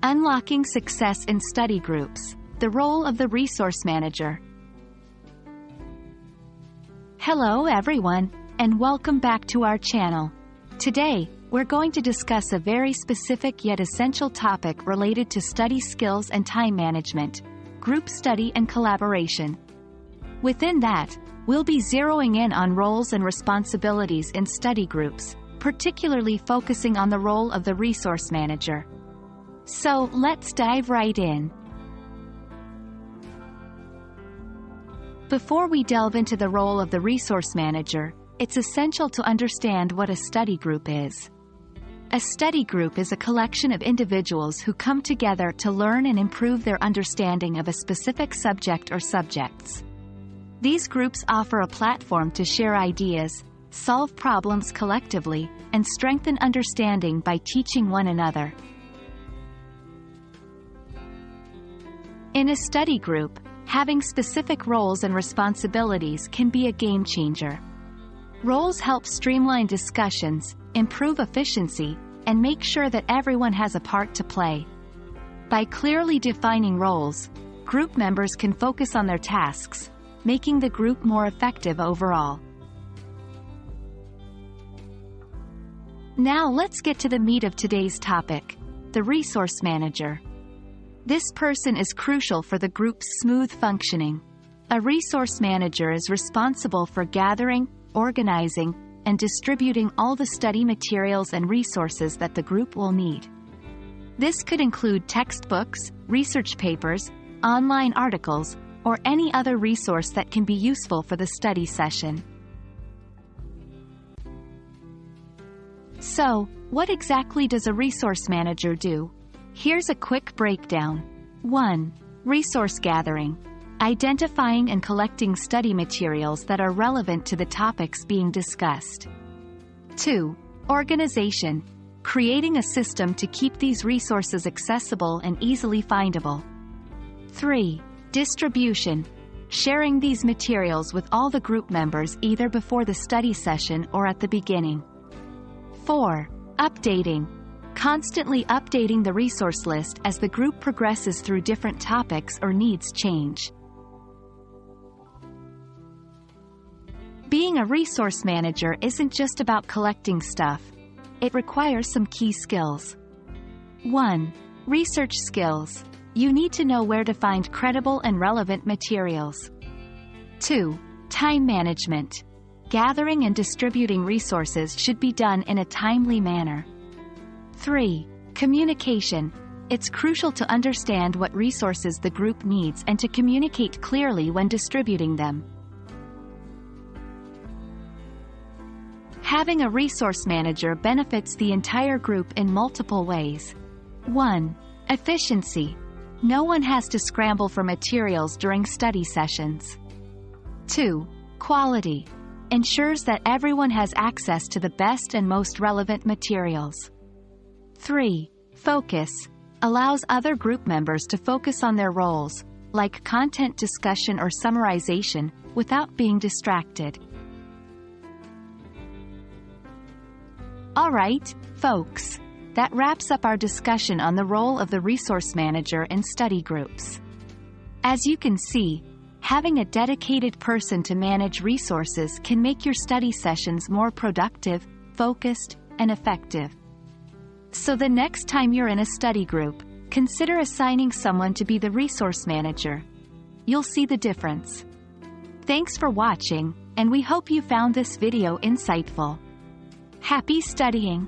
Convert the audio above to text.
Unlocking success in study groups. The role of the resource manager. Hello everyone, and welcome back to our channel. Today, we're going to discuss a very specific yet essential topic related to study skills and time management, group study and collaboration. Within that, we'll be zeroing in on roles and responsibilities in study groups, particularly focusing on the role of the resource manager. So, let's dive right in. Before we delve into the role of the resource manager, it's essential to understand what a study group is. A study group is a collection of individuals who come together to learn and improve their understanding of a specific subject or subjects. These groups offer a platform to share ideas, solve problems collectively, and strengthen understanding by teaching one another. In a study group, having specific roles and responsibilities can be a game changer. Roles help streamline discussions, improve efficiency, and make sure that everyone has a part to play. By clearly defining roles, group members can focus on their tasks, making the group more effective overall. Now let's get to the meat of today's topic, the resource manager. This person is crucial for the group's smooth functioning. A resource manager is responsible for gathering, organizing, and distributing all the study materials and resources that the group will need. This could include textbooks, research papers, online articles, or any other resource that can be useful for the study session. So, what exactly does a resource manager do? Here's a quick breakdown. 1. Resource gathering. Identifying and collecting study materials that are relevant to the topics being discussed. 2. Organization. Creating a system to keep these resources accessible and easily findable. 3. Distribution. Sharing these materials with all the group members either before the study session or at the beginning. 4. Updating. Constantly updating the resource list as the group progresses through different topics or needs change. Being a resource manager isn't just about collecting stuff. It requires some key skills. 1. Research skills. You need to know where to find credible and relevant materials. 2. Time management. Gathering and distributing resources should be done in a timely manner. 3. Communication. It's crucial to understand what resources the group needs and to communicate clearly when distributing them. Having a resource manager benefits the entire group in multiple ways. 1. Efficiency. No one has to scramble for materials during study sessions. 2. Quality. Ensures that everyone has access to the best and most relevant materials. 3. Focus. Allows other group members to focus on their roles, like content discussion or summarization, without being distracted. Alright, folks. That wraps up our discussion on the role of the resource manager in study groups. As you can see, having a dedicated person to manage resources can make your study sessions more productive, focused, and effective. So the next time you're in a study group, consider assigning someone to be the resource manager. You'll see the difference. Thanks for watching, and we hope you found this video insightful. Happy studying!